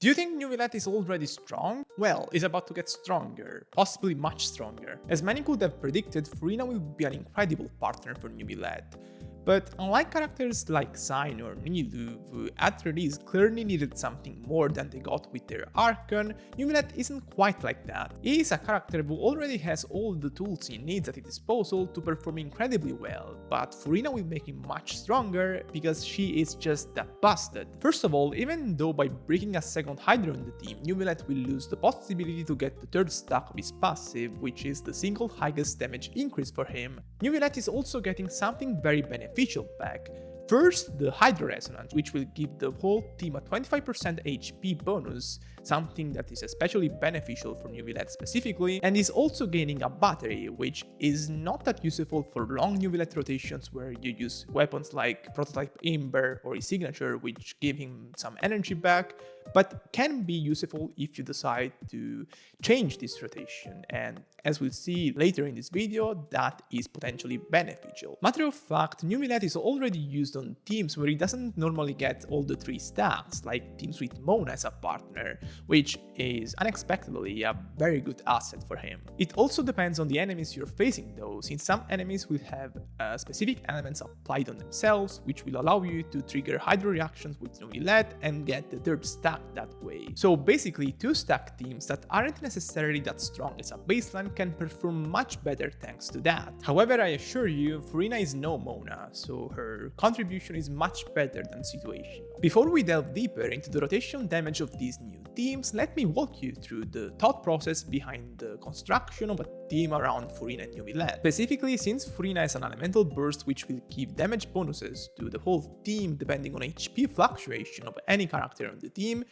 Do you think Neuvillette is already strong? Well, it's about to get stronger, possibly much stronger. As many could have predicted, Furina will be an incredible partner for Neuvillette. But unlike characters like Sign or Nilu, who at release clearly needed something more than they got with their Archon, Neuvillette isn't quite like that. He is a character who already has all the tools he needs at his disposal to perform incredibly well, but Furina will make him much stronger because she is just that busted. First of all, even though by breaking a second Hydra in the team, Neuvillette will lose the possibility to get the third stack of his passive, which is the single highest damage increase for him, Neuvillette is also getting something very beneficial back. First, the Hydra Resonance, which will give the whole team a 25% HP bonus, something that is especially beneficial for Neuvillette specifically, and is also gaining a battery, which is not that useful for long Neuvillette rotations where you use weapons like Prototype Ember or his signature, which give him some energy back, but can be useful if you decide to change this rotation, and as we'll see later in this video, that is potentially beneficial. Matter of fact, Neuvillette is already used on teams where he doesn't normally get all the 3 stacks, like teams with Mona as a partner, which is unexpectedly a very good asset for him. It also depends on the enemies you're facing though, since some enemies will have specific elements applied on themselves, which will allow you to trigger Hydro reactions with Neuvillette and get the third stack that way. So basically 2-stack teams that aren't necessarily that strong as a baseline can perform much better thanks to that. However, I assure you, Furina is no Mona, so her contribution is much better than situational. Before we delve deeper into the rotation damage of these new teams, let me walk you through the thought process behind the construction of a team around Furina and Neuvillette. Specifically, since Furina has an elemental burst which will give damage bonuses to the whole team depending on HP fluctuation of any character on the team,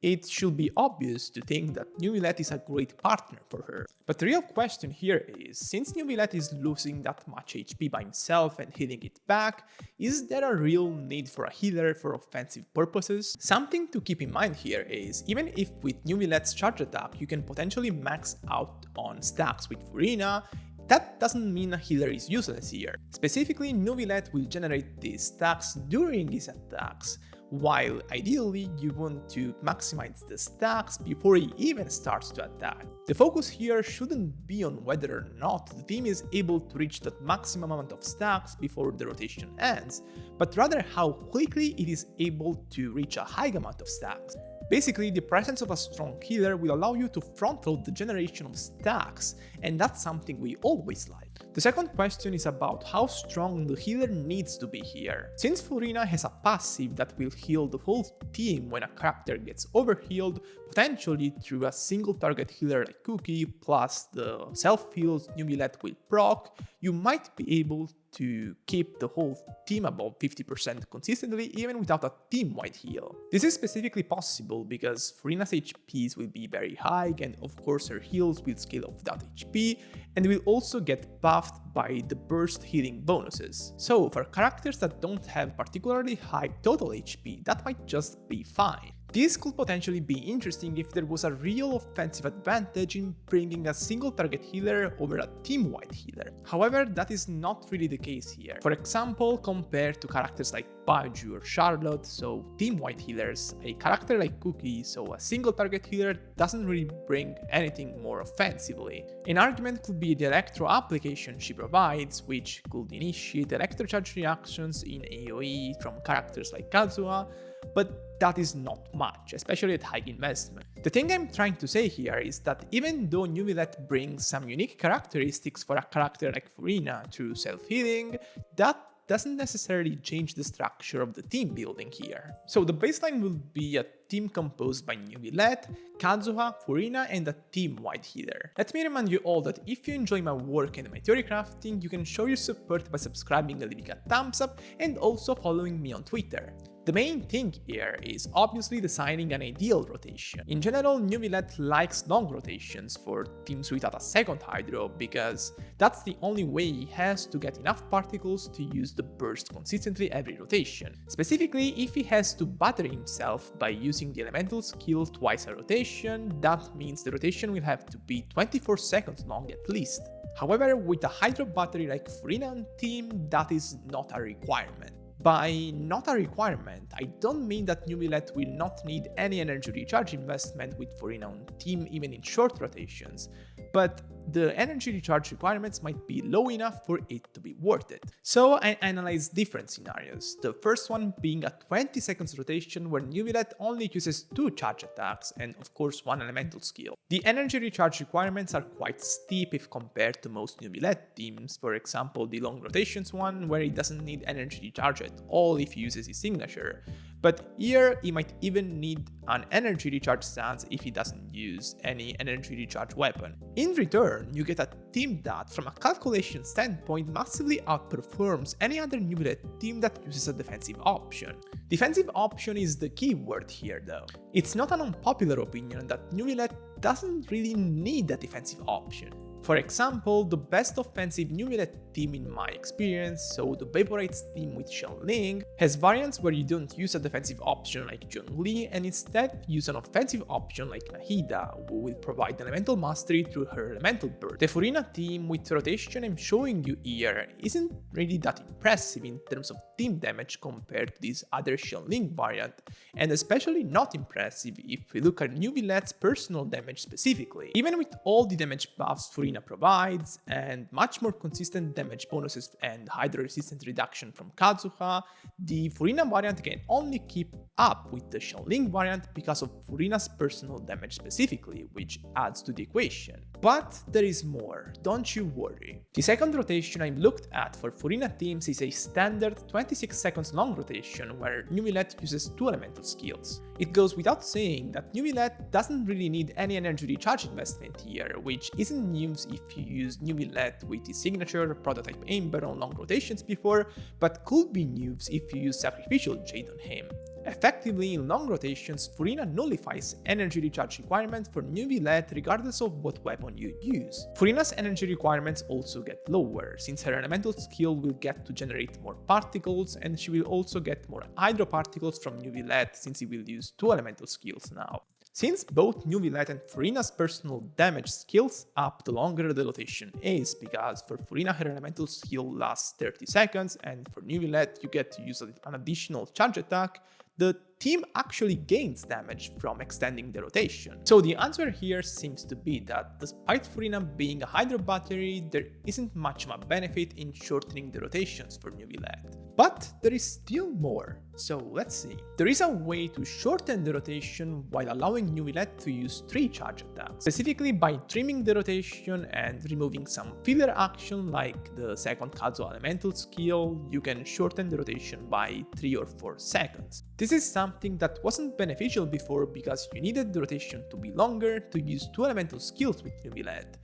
it should be obvious to think that Neuvillette is a great partner for her. But the real question here is, since Neuvillette is losing that much HP by himself and healing it back, is there a real need for a healer for offensive purposes? Something to keep in mind here is, even if with Neuvillette's charge attack you can potentially max out on stacks with Furina, that doesn't mean a healer is useless here. Specifically, Neuvillette will generate these stacks during his attacks, while ideally you want to maximize the stacks before he even starts to attack. The focus here shouldn't be on whether or not the team is able to reach that maximum amount of stacks before the rotation ends, but rather how quickly it is able to reach a high amount of stacks. Basically, the presence of a strong healer will allow you to front-load the generation of stacks, and that's something we always like. The second question is about how strong the healer needs to be here. Since Furina has a passive that will heal the whole team when a character gets overhealed, potentially through a single target healer like Cookie, plus the self-heals Neuvillette will proc, you might be able to keep the whole team above 50% consistently even without a team-wide heal. This is specifically possible because Furina's HPs will be very high, and of course her heals will scale off that HP and will also get buffed by the burst healing bonuses. So for characters that don't have particularly high total HP, that might just be fine. This could potentially be interesting if there was a real offensive advantage in bringing a single target healer over a team-wide healer. However, that is not really the case here. For example, compared to characters like Baiju or Charlotte, so team-wide healers, a character like Cookie, so a single target healer, doesn't really bring anything more offensively. An argument could be the electro application she provides, which could initiate electrocharge reactions in AoE from characters like Kazuha, but that is not much, especially at high investment. The thing I'm trying to say here is that even though Neuvillette brings some unique characteristics for a character like Furina through self-healing, that doesn't necessarily change the structure of the team building here. So the baseline will be a team composed by Neuvillette, Kazuha, Furina, and a team-wide healer. Let me remind you all that if you enjoy my work and my theory crafting, you can show your support by subscribing and leaving a thumbs up, and also following me on Twitter. The main thing here is obviously designing an ideal rotation. In general, Neuvillette likes long rotations for teams without a second Hydro, because that's the only way he has to get enough particles to use the burst consistently every rotation. Specifically, if he has to battery himself by using the elemental skill twice a rotation, that means the rotation will have to be 24 seconds long at least. However, with a Hydro battery like Furina on team, that is not a requirement. By not a requirement, I don't mean that Neuvillette will not need any energy recharge investment with Furina on team even in short rotations, but the energy recharge requirements might be low enough for it to be worth it. So I analyzed different scenarios, the first one being a 20 seconds rotation where Neuvillette only uses 2 charge attacks and of course 1 elemental skill. The energy recharge requirements are quite steep if compared to most Neuvillette teams, for example the long rotations one where he doesn't need energy recharge at all if he uses his signature. But here he might even need an energy recharge stance if he doesn't use any energy recharge weapon. In return, you get a team that, from a calculation standpoint, massively outperforms any other Neuvillette team that uses a defensive option. Defensive option is the key word here though. It's not an unpopular opinion that Neuvillette doesn't really need a defensive option. For example, the best offensive Neuvillette team in my experience, so the Vaporates team with Xiangling, has variants where you don't use a defensive option like Zhongli and instead use an offensive option like Nahida, who will provide elemental mastery through her elemental burst. The Furina team with rotation I'm showing you here isn't really that impressive in terms of team damage compared to this other Xiangling variant, and especially not impressive if we look at Neuvillette's personal damage specifically. Even with all the damage buffs Furina provides, and much more consistent damage bonuses and Hydro resistance reduction from Kazuha, the Furina variant can only keep up with the Xiangling variant because of Furina's personal damage specifically, which adds to the equation. But there is more, don't you worry. The second rotation I've looked at for Furina teams is a standard 26 seconds long rotation where Neuvillette uses 2 elemental skills. It goes without saying that Neuvillette doesn't really need any energy recharge investment here, which isn't news if you use Neuvillette with his signature prototype Amber on long rotations before, but could be news if you use Sacrificial Jade on him. Effectively, in long rotations, Furina nullifies energy recharge requirements for Neuvillette regardless of what weapon you use. Furina's energy requirements also get lower, since her elemental skill will get to generate more particles, and she will also get more hydro particles from Neuvillette since he will use 2 elemental skills now. Since both Neuvillette and Furina's personal damage scales up the longer the rotation is, because for Furina her elemental skill lasts 30 seconds and for Neuvillette you get to use an additional charge attack, the team actually gains damage from extending the rotation. So the answer here seems to be that despite Furina being a Hydro battery, there isn't much of a benefit in shortening the rotations for Neuvillette. But there is still more, so let's see. There is a way to shorten the rotation while allowing Neuvillette to use 3 charge attacks, specifically by trimming the rotation and removing some filler action like the second Kazuha elemental skill. You can shorten the rotation by 3 or 4 seconds. This is something that wasn't beneficial before because you needed the rotation to be longer to use 2 elemental skills with Neuvillette.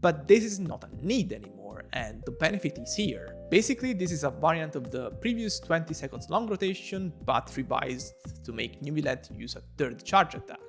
But this is not a need anymore, and the benefit is here. Basically, this is a variant of the previous 20 seconds long rotation, but revised to make Neuvillette use a 3rd charge attack.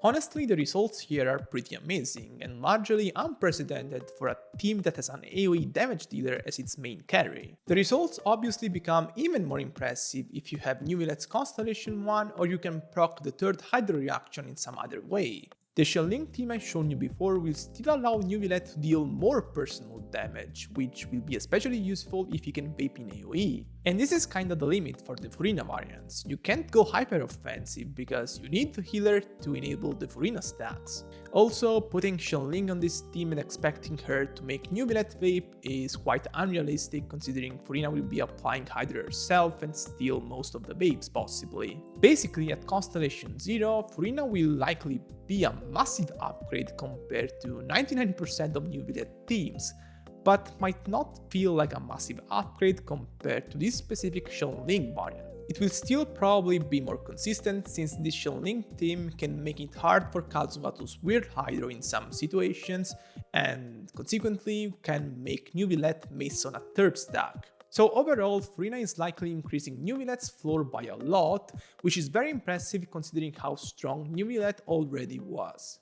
Honestly, the results here are pretty amazing and largely unprecedented for a team that has an AoE damage dealer as its main carry. The results obviously become even more impressive if you have Neuvillette's Constellation 1 or you can proc the 3rd Hydro reaction in some other way. The Xiangling team I've shown you before will still allow Neuvillette to deal more personal damage, which will be especially useful if you can vape in AoE. And this is kinda the limit for the Furina variants. You can't go hyper offensive because you need the healer to enable the Furina stacks. Also, putting Xiangling on this team and expecting her to make Neuvillette vape is quite unrealistic considering Furina will be applying Hydra herself and steal most of the vapes possibly. Basically, at Constellation 0, Furina will likely be a massive upgrade compared to 99% of Neuvillette teams, but might not feel like a massive upgrade compared to this specific Xiangling variant. It will still probably be more consistent since this Xiangling team can make it hard for Kazuha to weird Hydro in some situations and consequently can make Neuvillette miss on a 3rd stack. So overall, Furina is likely increasing Neuvillette's floor by a lot, which is very impressive considering how strong Neuvillette already was.